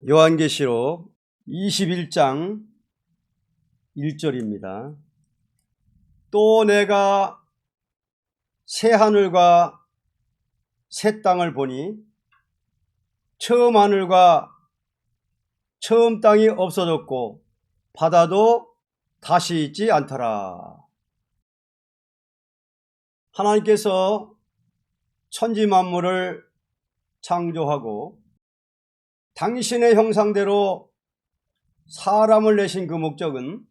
요한계시록 21장 1절입니다. 또 내가 새 하늘과 새 땅을 보니 처음 하늘과 처음 땅이 없어졌고 바다도 다시 있지 않더라. 하나님께서 천지 만물을 창조하고 당신의 형상대로 사람을 내신 그 목적은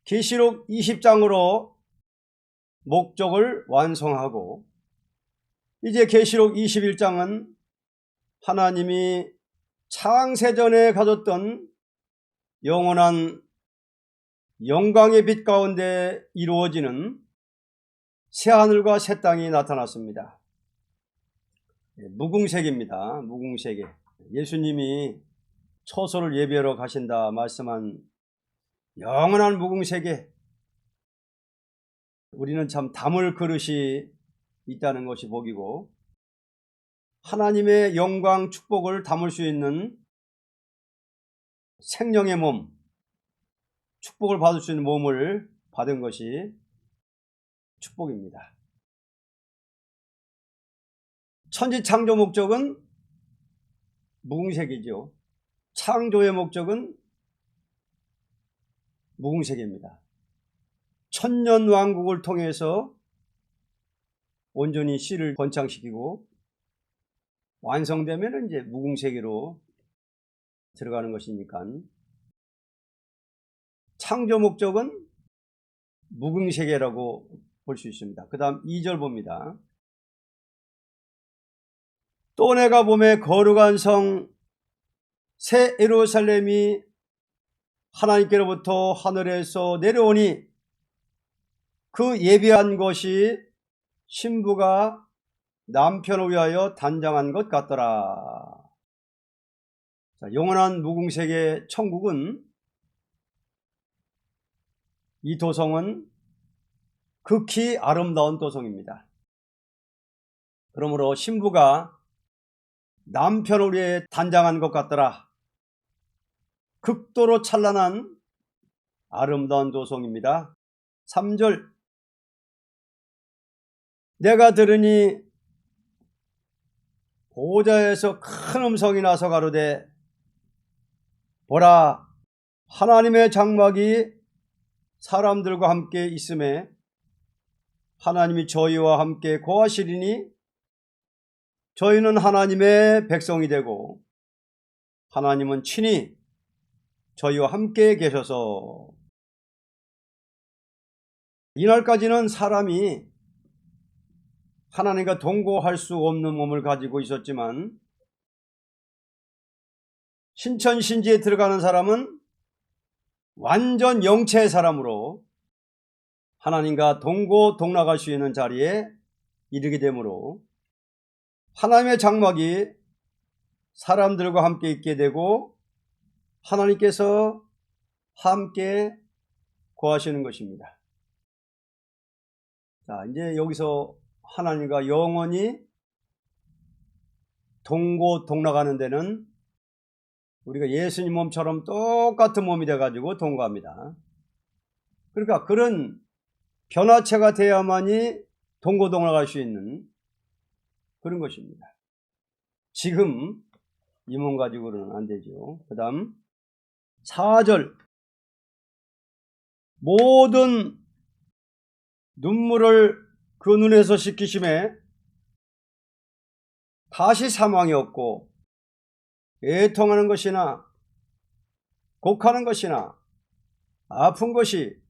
계시록 20장으로 목적을 완성하고 이제 계시록 21장은 하나님이 창세전에 가졌던 영원한 영광의 빛 가운데 이루어지는 새하늘과 새 땅이 나타났습니다. 무궁세계입니다. 무궁세계. 예수님이 처소를 예비하러 가신다 말씀한 영원한 무궁세계. 우리는 참 담을 그릇이 있다는 것이 복이고 하나님의 영광 축복을 담을 수 있는 생명의 몸, 축복을 받을 수 있는 몸을 받은 것이 축복입니다. 천지 창조 목적은 무궁세계죠. 창조의 목적은 무궁세계입니다. 천년 왕국을 통해서 온전히 씨를 번창시키고 완성되면 이제 무궁세계로 들어가는 것이니까 창조 목적은 무궁세계라고 볼 수 있습니다. 그 다음 2절 봅니다. 또 내가 보매 거룩한 성 새 예루살렘이 하나님께로부터 하늘에서 내려오니 그 예비한 것이 신부가 남편을 위하여 단장한 것 같더라. 자, 영원한 무궁세계 천국은 이 도성은 극히 아름다운 도성입니다. 그러므로 신부가 남편을 위해 단장한 것 같더라. 극도로 찬란한 아름다운 도성입니다. 3절 내가 들으니 보좌에서 큰 음성이 나서 가로되 보라 하나님의 장막이 사람들과 함께 있음에 하나님이 저희와 함께 거하시리니 저희는 하나님의 백성이 되고 하나님은 친히 저희와 함께 계셔서 이날까지는 사람이 하나님과 동거할 수 없는 몸을 가지고 있었지만 신천신지에 들어가는 사람은 완전 영체의 사람으로 하나님과 동거동락할 수 있는 자리에 이르게 되므로 하나님의 장막이 사람들과 함께 있게 되고 하나님께서 함께 거하시는 것입니다. 자, 이제 여기서 하나님과 영원히 동거동락하는 데는 우리가 예수님 몸처럼 똑같은 몸이 돼가지고 동거합니다. 그러니까 그런 변화체가 돼야만이 동거동락할 수 있는 그런 것입니다. 지금 이 몸 가지고는 안 되죠. 그 다음 4절 모든 눈물을 그 눈에서 씻기심에 다시 사망이 없고 애통하는 것이나 곡하는 것이나 아픈 것이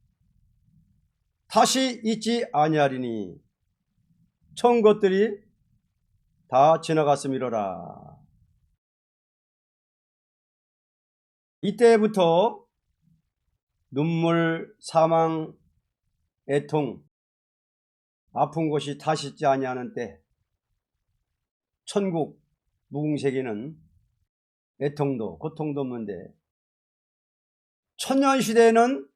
다시 있지 아니하리니 처음 것들이 다 지나갔음이로라. 이때부터 눈물, 사망, 애통, 아픈 것이 다시 있지 아니하는 때 천국 무궁세계는 애통도 고통도 없는데 천년시대에는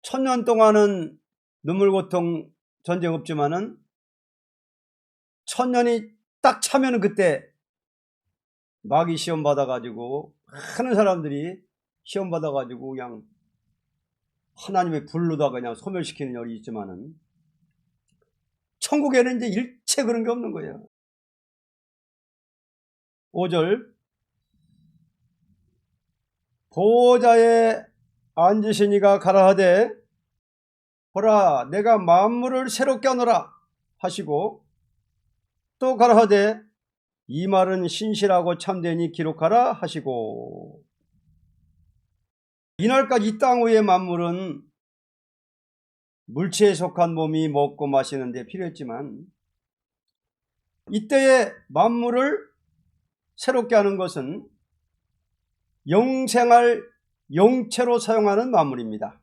천년 동안은 눈물 고통 전쟁 없지만은 천년이 딱 차면은 그때 마귀 시험 받아가지고 많은 사람들이 시험 받아가지고 그냥 하나님의 불로다가 그냥 소멸시키는 열이 있지만은 천국에는 이제 일체 그런 게 없는 거예요. 5절 보호자에 앉으신 이가 가라하되 보라 내가 만물을 새롭게 하노라 하시고 또 가라하되 이 말은 신실하고 참되니 기록하라 하시고 이날까지 이 땅 위의 만물은 물체에 속한 몸이 먹고 마시는 데 필요했지만 이때의 만물을 새롭게 하는 것은 영생할 영체로 사용하는 만물입니다.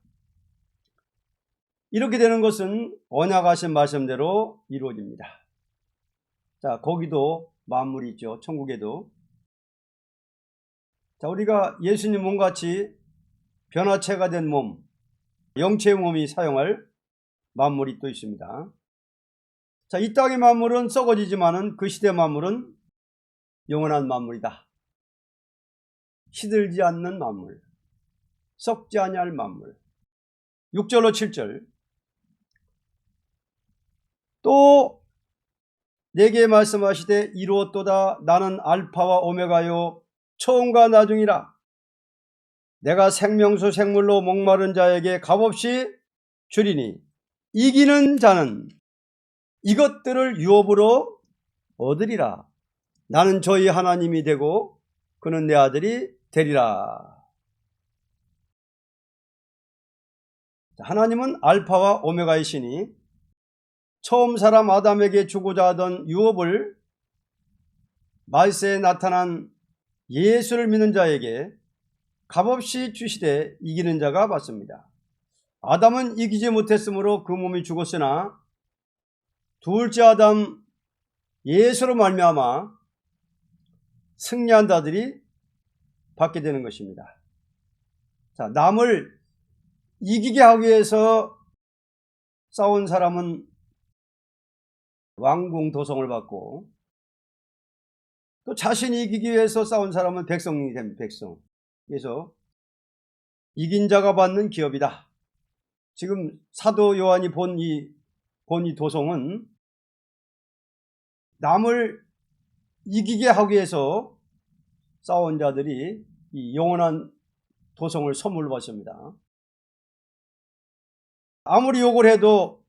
이렇게 되는 것은 언약하신 말씀대로 이루어집니다. 자, 거기도 만물이 있죠. 천국에도. 자, 우리가 예수님 몸같이 변화체가 된 몸, 영체의 몸이 사용할 만물이 또 있습니다. 자, 이 땅의 만물은 썩어지지만은 그 시대 만물은 영원한 만물이다. 시들지 않는 만물, 썩지 아니할 만물. 6절로 7절 또 내게 말씀하시되 이루었도다 나는 알파와 오메가요 처음과 나중이라 내가 생명수 생물로 목마른 자에게 값없이 주리니 이기는 자는 이것들을 유업으로 얻으리라. 나는 저희 하나님이 되고 그는 내 아들이 되리라. 하나님은 알파와 오메가이시니 처음 사람 아담에게 주고자 하던 유업을 말세에 나타난 예수를 믿는 자에게 값없이 주시되 이기는 자가 받습니다. 아담은 이기지 못했으므로 그 몸이 죽었으나 둘째 아담 예수로 말미암아 승리한 자들이 받게 되는 것입니다. 자, 남을 이기게 하기 위해서 싸운 사람은 왕궁 도성을 받고 또 자신이 이기기 위해서 싸운 사람은 백성이 됩니다. 백성. 그래서 이긴 자가 받는 기업이다. 지금 사도 요한이 본 이 도성은 남을 이기게 하기 위해서 싸운 자들이 이 영원한 도성을 선물로 받습니다. 아무리 욕을 해도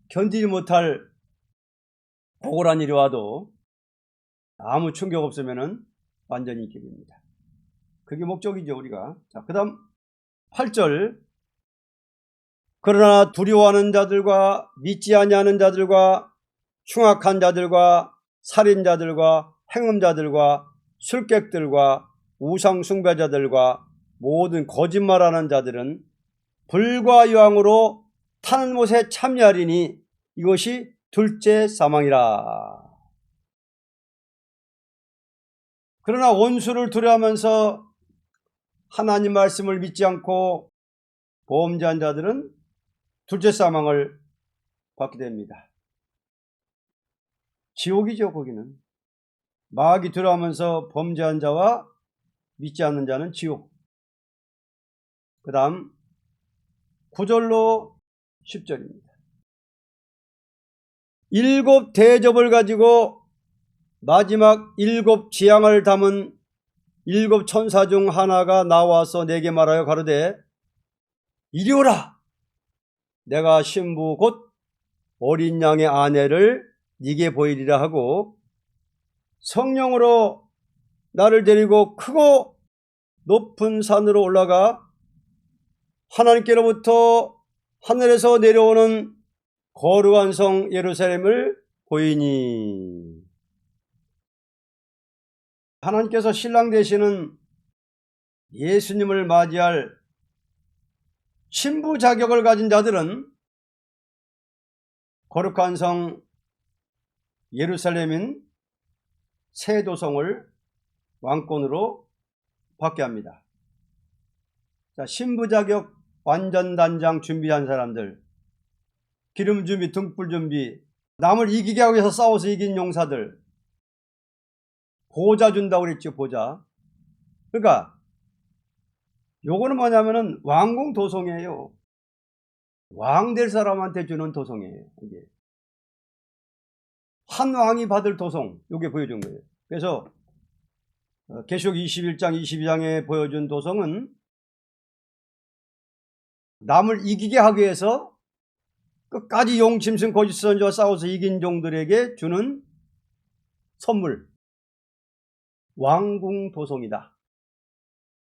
견디지 못할 고골한 일이 와도 아무 충격 없으면은 완전히 이깁니다. 그게 목적이죠, 우리가. 자, 그 다음 8절 그러나 두려워하는 자들과 믿지 아니하는 자들과 흉악한 자들과 살인자들과 행음자들과 술객들과 우상 숭배자들과 모든 거짓말하는 자들은 불과 유황으로 타는 못에 참여하리니 이것이 둘째 사망이라. 그러나 원수를 두려워하면서 하나님 말씀을 믿지 않고 범죄한 자들은 둘째 사망을 받게 됩니다. 지옥이죠, 거기는. 마귀 두려워하면서 범죄한 자와 믿지 않는 자는 지옥. 그 다음 9절로 10절입니다. 7 대접을 가지고 마지막 7 재앙을 담은 7 천사 중 하나가 나와서 내게 말하여 가로되 이리 오라. 내가 신부 곧 어린 양의 아내를 네게 보이리라 하고 성령으로 나를 데리고 크고 높은 산으로 올라가 하나님께로부터 하늘에서 내려오는 거룩한 성 예루살렘을 보이니. 하나님께서 신랑 되시는 예수님을 맞이할 신부 자격을 가진 자들은 거룩한 성 예루살렘인 새 도성을 왕권으로 받게 합니다. 자, 신부 자격 완전 단장 준비한 사람들, 기름 준비, 등불 준비, 남을 이기게 하기 위해서 싸워서 이긴 용사들, 보좌 준다고 그랬죠. 보좌. 그러니까 요거는 뭐냐면은 왕궁 도성이에요. 왕 될 사람한테 주는 도성이에요. 이게 한 왕이 받을 도성, 요게 보여준 거예요. 그래서 계시록 21장 22장에 보여준 도성은 남을 이기게 하기 위해서 끝까지 용, 짐승, 거짓 선지자와 싸워서 이긴 종들에게 주는 선물, 왕궁 도성이다.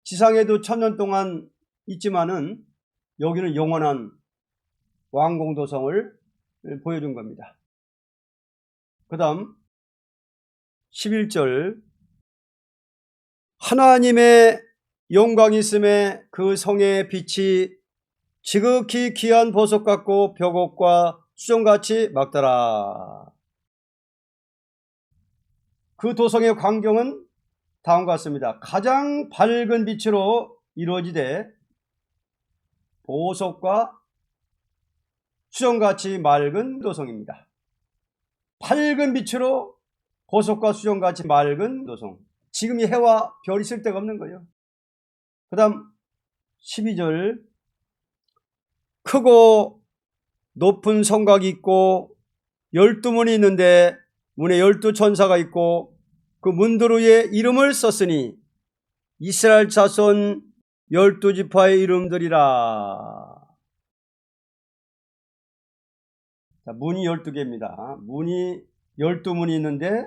지상에도 1000년 동안 있지만은 여기는 영원한 왕궁 도성을 보여준 겁니다. 그 다음 11절, 하나님의 영광이 있음에 그 성의 빛이 지극히 귀한 보석 같고 벽옥과 수정같이 막더라. 그 도성의 광경은 다음과 같습니다. 가장 밝은 빛으로 이루어지되 보석과 수정같이 맑은 도성입니다. 밝은 빛으로 보석과 수정같이 맑은 도성. 지금 이 해와 별이 쓸 데가 없는 거예요. 그 다음 12절, 크고 높은 성곽이 있고 12문이 있는데 문에 12천사가 있고 그 문들 위에 이름을 썼으니 이스라엘 자손 12지파의 이름들이라. 자, 문이 12개입니다. 문이 12문이 있는데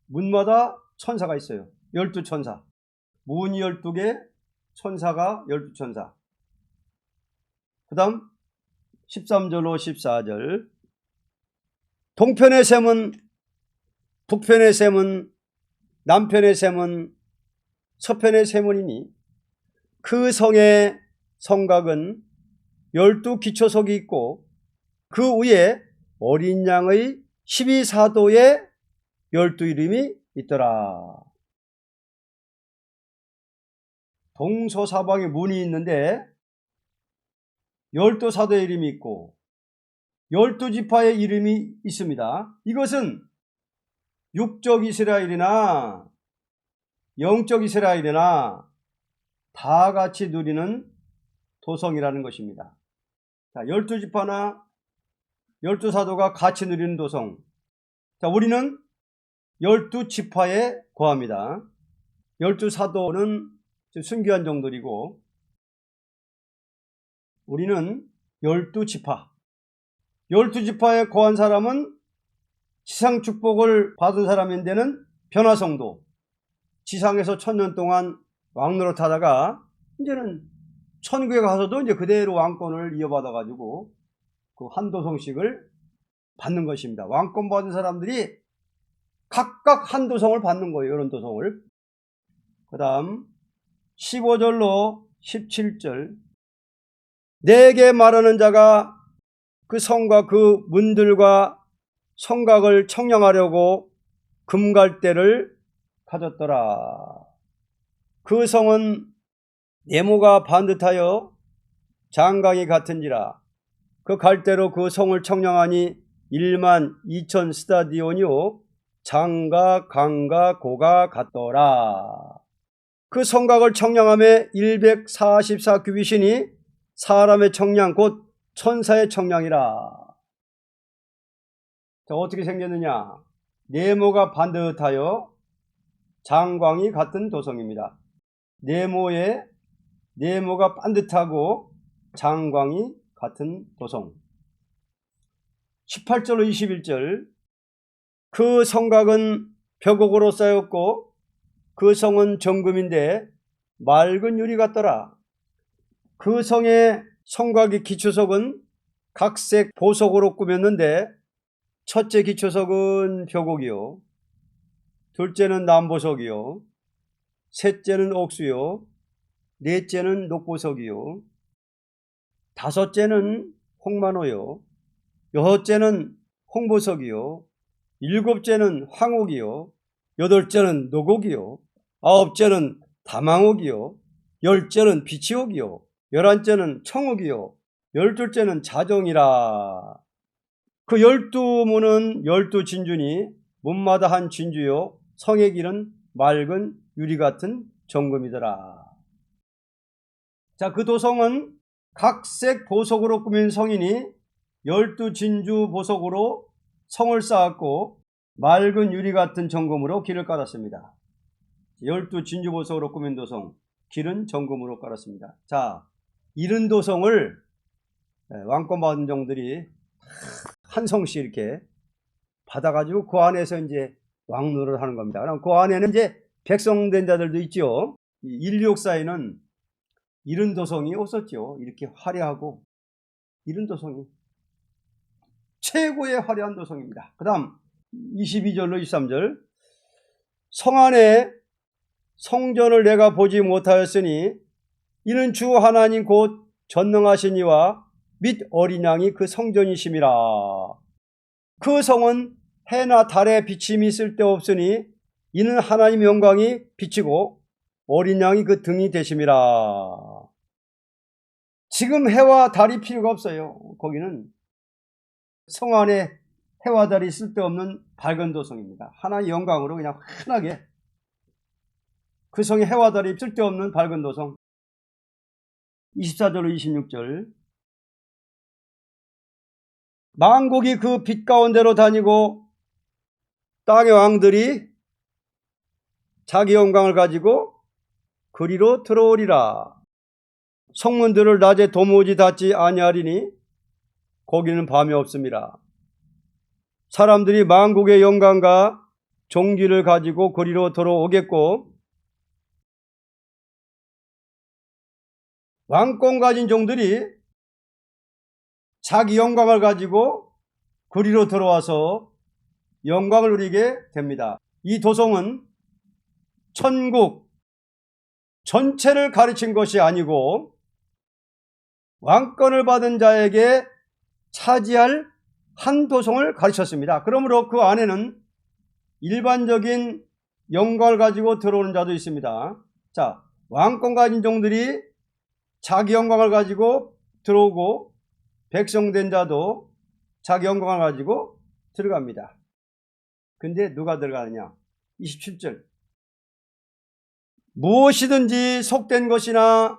문마다 천사가 있어요. 12천사. 문이 12개, 천사가 12천사. 그 다음 13절로 14절, 동편의 셈은, 북편의 셈은, 남편의 셈은, 서편의 셈은이니 그 성의 성곽은 12기초석이 있고 그 위에 어린 양의 12사도의 12이름이 있더라. 동서사방에 문이 있는데 12사도의 이름이 있고 12지파의 이름이 있습니다. 이것은 육적 이스라엘이나 영적 이스라엘이나 다 같이 누리는 도성이라는 것입니다. 자, 12지파나 12사도가 같이 누리는 도성. 자, 우리는 12지파에 거합니다. 12사도는 순교한 종들이고 우리는 12지파. 12지파에 거한 사람은 지상 축복을 받은 사람인데는 변화성도. 지상에서 1000년 동안 왕노릇 하다가 이제는 천국에 가서도 이제 그대로 왕권을 이어받아가지고 그 한 도성씩을 받는 것입니다. 왕권 받은 사람들이 각각 한 도성을 받는 거예요. 이런 도성을. 그 다음 15절로 17절, 내게 말하는 자가 그 성과 그 문들과 성곽을 청량하려고 금갈대를 가졌더라. 그 성은 네모가 반듯하여 장강이 같은지라. 그 갈대로 그 성을 청량하니 12000 스타디온이요 장과 강과 고가 같더라. 그 성곽을 청량함에 144 규빗이니 사람의 청량 곧 천사의 청량이라. 자, 어떻게 생겼느냐? 네모가 반듯하여 장광이 같은 도성입니다. 네모가 반듯하고 장광이 같은 도성. 18절로 21절, 그 성곽은 벽옥으로 쌓였고 그 성은 정금인데 맑은 유리 같더라. 그 성의 성곽의 기초석은 각색 보석으로 꾸몄는데 첫째 기초석은 벽옥이요, 둘째는 남보석이요, 셋째는 옥수요, 넷째는 녹보석이요, 다섯째는 홍만호요, 여섯째는 홍보석이요, 일곱째는 황옥이요, 여덟째는 노곡이요, 아홉째는 다망옥이요, 열째는 비치옥이요, 11째는 청옥이요, 12째는 자정이라. 그 12문은 12진주니 문마다 한 진주요 성의 길은 맑은 유리 같은 정금이더라. 자, 그 도성은 각색 보석으로 꾸민 성이니 12진주 보석으로 성을 쌓았고 맑은 유리 같은 정금으로 길을 깔았습니다. 12진주 보석으로 꾸민 도성, 길은 정금으로 깔았습니다. 자, 이른 도성을 왕권 받은 종들이 한 성씩 이렇게 받아가지고 그 안에서 이제 왕노를 하는 겁니다. 그럼 그 안에는 이제 백성된 자들도 있죠. 인류 역사에는 이른 도성이 없었죠. 이렇게 화려하고 이른 도성이 최고의 화려한 도성입니다. 그 다음 22절로 23절 성 안에 성전을 내가 보지 못하였으니 이는 주 하나님 곧 전능하신 이와 및 어린 양이 그 성전이심이라. 그 성은 해나 달의 비침이 쓸데없으니 이는 하나님의 영광이 비치고 어린 양이 그 등이 되심이라. 지금 해와 달이 필요가 없어요. 거기는 성 안에 해와 달이 쓸데없는 밝은 도성입니다. 하나의 영광으로 그냥 환하게 그 성에 해와 달이 쓸데없는 밝은 도성. 24절로 26절 만국이 그 빛 가운데로 다니고 땅의 왕들이 자기 영광을 가지고 그리로 들어오리라. 성문들을 낮에 도무지 닫지 아니하리니 거기는 밤이 없음이라. 사람들이 만국의 영광과 종기를 가지고 그리로 들어오겠고 왕권 가진 종들이 자기 영광을 가지고 그리로 들어와서 영광을 누리게 됩니다. 이 도성은 천국 전체를 가르친 것이 아니고 왕권을 받은 자에게 차지할 한 도성을 가르쳤습니다. 그러므로 그 안에는 일반적인 영광을 가지고 들어오는 자도 있습니다. 자, 왕권 가진 종들이 자기 영광을 가지고 들어오고 백성된 자도 자기 영광을 가지고 들어갑니다. 근데 누가 들어가느냐? 27절 무엇이든지 속된 것이나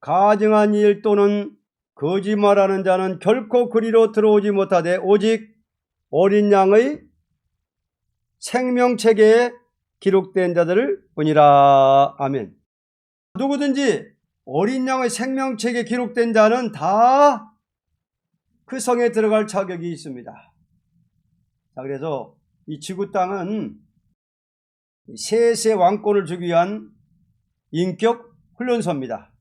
가증한 일 또는 거짓말하는 자는 결코 그리로 들어오지 못하되 오직 어린 양의 생명책에 기록된 자들을 보니라. 아멘. 누구든지 어린 양의 생명책에 기록된 자는 다 그 성에 들어갈 자격이 있습니다. 자, 그래서 이 지구 땅은 세세 왕권을 주기 위한 인격 훈련소입니다.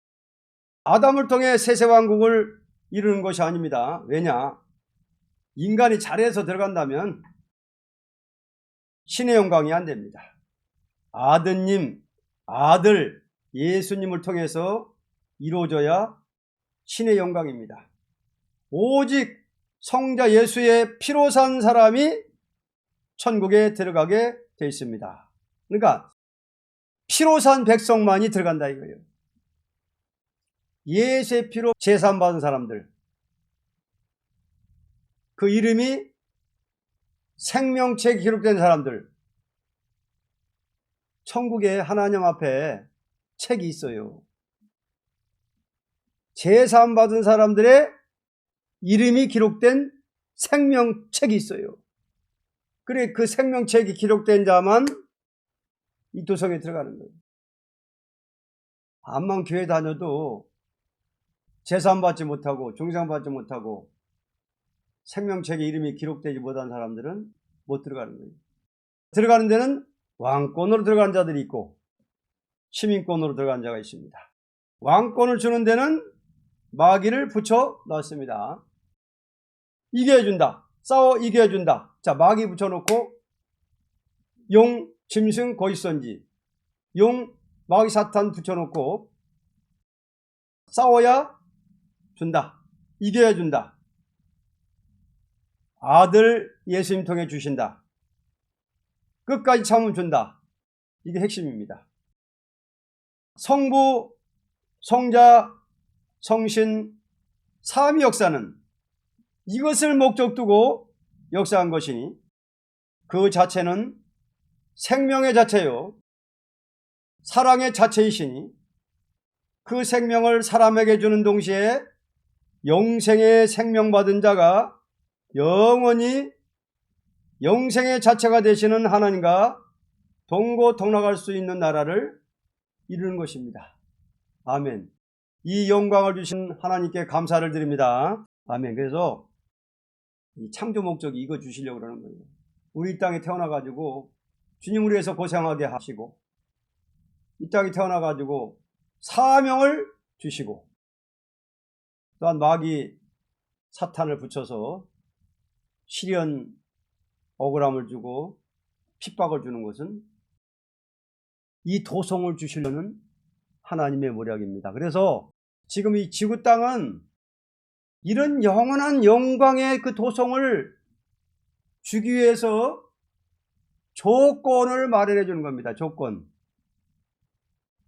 아담을 통해 세세 왕국을 이루는 것이 아닙니다. 왜냐? 인간이 잘해서 들어간다면 신의 영광이 안 됩니다. 아드님, 아들, 예수님을 통해서 이루어져야 신의 영광입니다. 오직 성자 예수의 피로 산 사람이 천국에 들어가게 되어 있습니다. 그러니까 피로 산 백성만이 들어간다 이거예요. 예수의 피로 제사 받은 사람들, 그 이름이 생명책에 기록된 사람들, 천국에 하나님 앞에 책이 있어요. 제사 받은 사람들의 이름이 기록된 생명책이 있어요. 그래, 그 생명책이 기록된 자만 이 도성에 들어가는 거예요. 암만 교회 다녀도 제사 받지 못하고 종상 받지 못하고 생명책에 이름이 기록되지 못한 사람들은 못 들어가는 거예요. 들어가는 데는 왕권으로 들어간 자들이 있고 시민권으로 들어간 자가 있습니다. 왕권을 주는 데는 마귀를 붙여 놨습니다. 이겨준다. 싸워 이겨준다. 자, 마귀 붙여놓고 용, 짐승, 거짓선지, 용, 마귀 사탄 붙여놓고 싸워야 준다. 이겨야 준다. 아들 예수님 통해 주신다. 끝까지 참으면 준다. 이게 핵심입니다. 성부, 성자, 성신, 삼위 역사는 이것을 목적 두고 역사한 것이니 그 자체는 생명의 자체요, 사랑의 자체이시니 그 생명을 사람에게 주는 동시에 영생의 생명 받은 자가 영원히 영생의 자체가 되시는 하나님과 동고동락할 수 있는 나라를 이루는 것입니다. 아멘. 이 영광을 주신 하나님께 감사를 드립니다. 아멘. 그래서 이 창조 목적이 이거 주시려고 그러는 거예요. 우리 땅에 태어나가지고 주님을 위해서 고생하게 하시고, 이 땅에 태어나가지고 사명을 주시고, 또한 마귀 사탄을 붙여서 시련 억울함을 주고 핍박을 주는 것은 이 도성을 주시려는 하나님의 모략입니다. 그래서 지금 이 지구 땅은 이런 영원한 영광의 그 도성을 주기 위해서 조건을 마련해 주는 겁니다. 조건.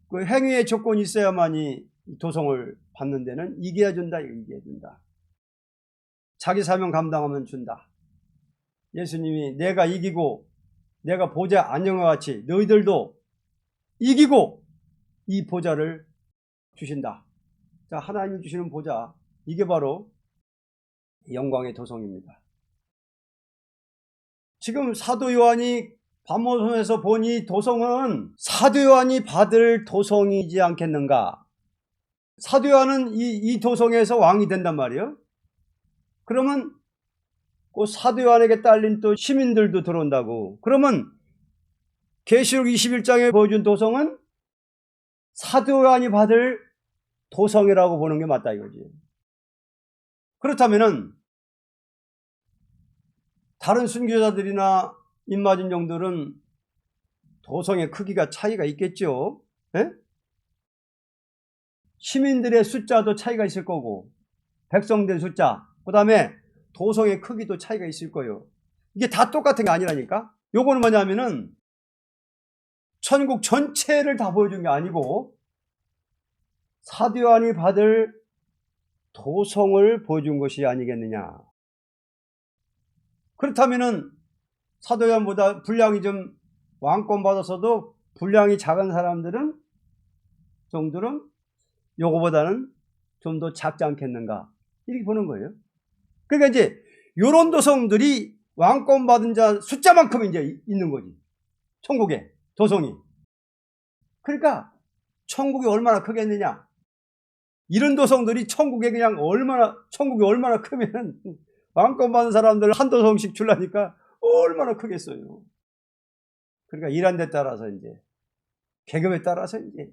그 행위의 조건이 있어야만이 도성을 받는 데는 이겨야 준다, 이겨야 준다. 자기 사명 감당하면 준다. 예수님이 내가 이기고 내가 보좌 안정과 같이 너희들도 이기고 이 보좌를 주신다. 자, 하나님이 주시는 보좌, 이게 바로 영광의 도성입니다. 지금 사도 요한이 밤모섬에서 본 이 도성은 사도 요한이 받을 도성이지 않겠는가? 사도 요한은 이 도성에서 왕이 된단 말이에요. 그러면 그 사도 요한에게 딸린 또 시민들도 들어온다고. 그러면 계시록 21장에 보여준 도성은 사도 요한이 받을 도성이라고 보는 게 맞다 이거지. 그렇다면은 다른 순교자들이나 입맞은 종들은 도성의 크기가 차이가 있겠죠. 에? 시민들의 숫자도 차이가 있을 거고, 백성된 숫자, 그 다음에 도성의 크기도 차이가 있을 거예요. 이게 다 똑같은 게 아니라니까. 요거는 뭐냐면은 천국 전체를 다 보여준 게 아니고 사도 요한이 받을 도성을 보여준 것이 아니겠느냐. 그렇다면은 사도 요한보다 분량이 좀 왕권 받아서도 분량이 작은 사람들은 정도는 요거보다는 좀 더 작지 않겠는가, 이렇게 보는 거예요. 그러니까 이제 요런 도성들이 왕권 받은 자 숫자만큼 이제 있는 거지, 천국에 도성이. 그러니까 천국이 얼마나 크겠느냐, 이런 도성들이 천국이 얼마나 크면 왕권 받은 사람들 한 도성씩 줄라니까 얼마나 크겠어요. 그러니까 일한 데 따라서 이제 계급에 따라서 이제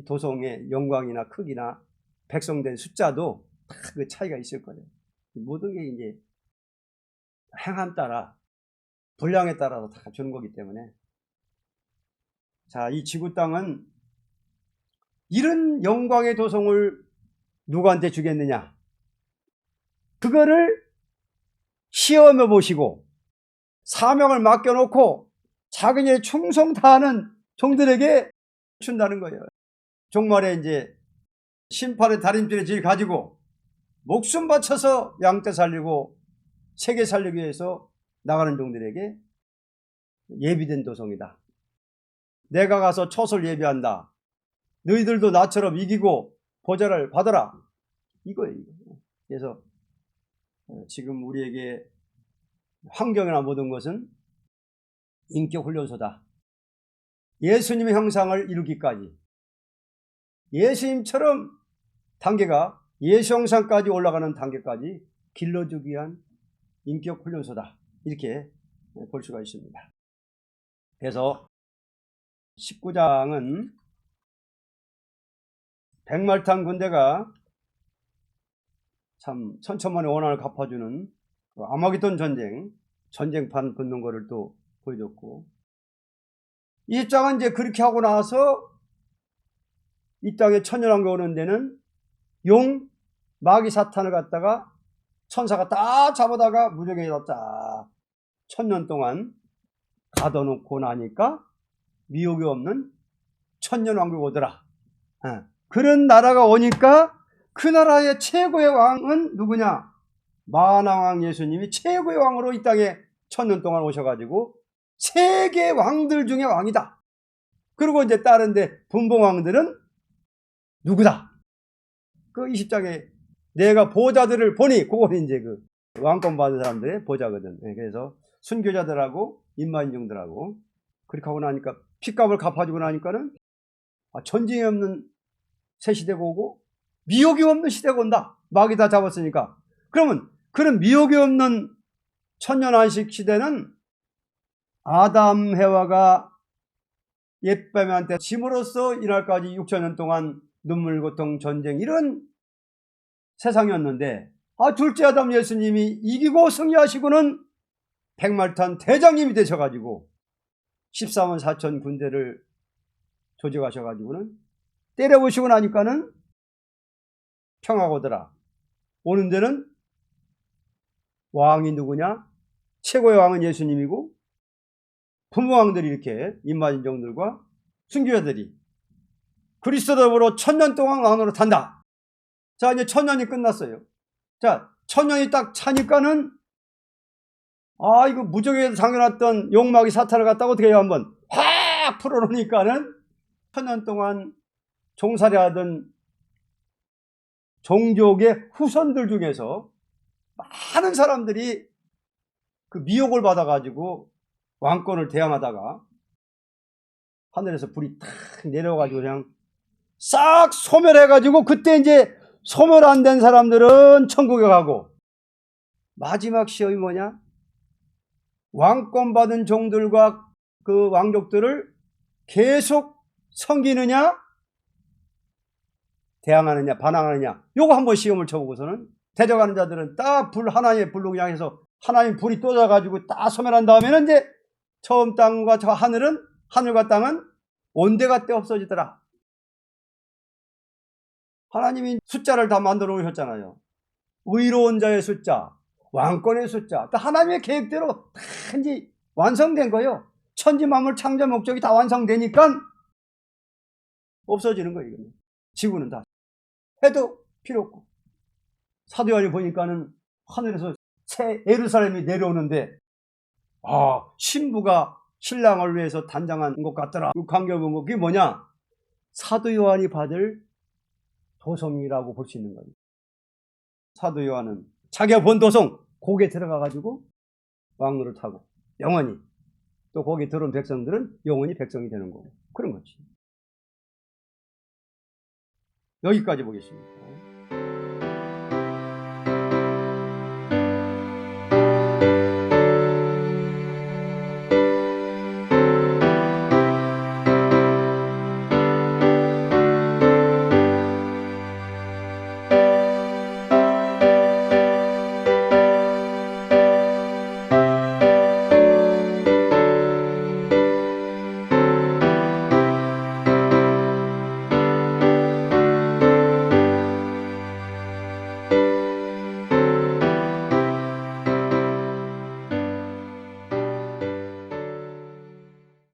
도성의 영광이나 크기나 백성된 숫자도 다 그 차이가 있을 거예요. 모든 게 이제 행함 따라 분량에 따라서 다 주는 거기 때문에. 자, 이 지구 땅은 이런 영광의 도성을 누구한테 주겠느냐? 그거를 시험해 보시고 사명을 맡겨놓고 자기의 충성 다하는 종들에게 준다는 거예요. 종말에 이제 심판의 다림질의 질 가지고 목숨 바쳐서 양떼 살리고 세계 살리기 위해서 나가는 종들에게 예비된 도성이다. 내가 가서 처소를 예비한다. 너희들도 나처럼 이기고 보좌를 받아라. 이거예요. 그래서 지금 우리에게 환경이나 모든 것은 인격 훈련소다. 예수님의 형상을 이루기까지, 예수님처럼 단계가 예수 형상까지 올라가는 단계까지 길러주기 위한 인격 훈련소다. 이렇게 볼 수가 있습니다. 그래서 19장은 백말탄 군대가 참 천천만의 원한을 갚아주는 아마겟돈 전쟁판 붙는 거를 또 보여줬고, 20장은 이제 그렇게 하고 나서 이 땅에 천년왕국 오는 데는 마귀 사탄을 갖다가 천사가 딱 잡아다가 무적에다 딱 천년 동안 가둬놓고 나니까 미혹이 없는 천년왕국 오더라. 그런 나라가 오니까 그 나라의 최고의 왕은 누구냐? 만왕왕 예수님이 최고의 왕으로 이 땅에 천년 동안 오셔가지고 세계 왕들 중에 왕이다. 그리고 이제 다른데 분봉왕들은 누구다? 그 20장에 내가 보자들을 보니, 그거는 이제 그 왕권 받은 사람들의 보자거든. 그래서 순교자들하고 인만인종들하고 그렇게 하고 나니까 핏값을 갚아주고 나니까는 전쟁이 없는 새 시대가 오고 미혹이 없는 시대가 온다. 마귀 다 잡았으니까. 그러면 그런 미혹이 없는 천년안식 시대는 아담 해와가 옛뱀한테 짐으로써 이날까지 6천년 동안 눈물, 고통, 전쟁 이런 세상이었는데 둘째 아담 예수님이 이기고 승리하시고는 백말탄 대장님이 되셔가지고 14만 4천 군대를 조직하셔가지고는 때려보시고 나니까는 평화가 오더라. 오는 데는 왕이 누구냐? 최고의 왕은 예수님이고 분봉왕들이 이렇게 인마인종들과 순교자들이 그리스도로 1000년 동안 왕으로 탄다. 자, 이제 1000년이 끝났어요. 자, 1000년이 딱 차니까는 이거 무적에서 당겨놨던 용마귀 사탄을 갖다가 어떻게 해요? 한번 확 풀어놓으니까는 1000년 동안 종살이 하던 종족의 후손들 중에서 많은 사람들이 그 미혹을 받아가지고 왕권을 대항하다가 하늘에서 불이 탁 내려가지고 그냥 싹 소멸해가지고 그때 이제 소멸 안 된 사람들은 천국에 가고 마지막 시험이 뭐냐? 왕권 받은 종들과 그 왕족들을 계속 섬기느냐 대항하느냐 반항하느냐 요거 한번 시험을 쳐보고서는 대적하는 자들은 딱 하나님의 불로 향해서 하나님 불이 떠져가지고 딱 소멸한 다음에는 이제 처음 땅과 저 하늘과 땅은 온데가 때 없어지더라. 하나님이 숫자를 다 만들어 놓으셨잖아요. 의로운 자의 숫자, 왕권의 숫자. 하나님의 계획대로 다 이제 완성된 거예요. 천지 만물 창조 목적이 다 완성되니까 없어지는 거예요. 지구는 다. 해도 필요 없고. 사도 요한이 보니까는 하늘에서 새 예루살렘이 내려오는데 신부가 신랑을 위해서 단장한 것 같더라. 그 광경을 본 거 그게 뭐냐? 사도 요한이 받을 도성이라고 볼 수 있는 거예요. 사도 요한은 자기가 본 도성 거기에 들어가가지고 왕노를 타고 영원히 또 거기 들어온 백성들은 영원히 백성이 되는 거고 그런 거지. 여기까지 보겠습니다.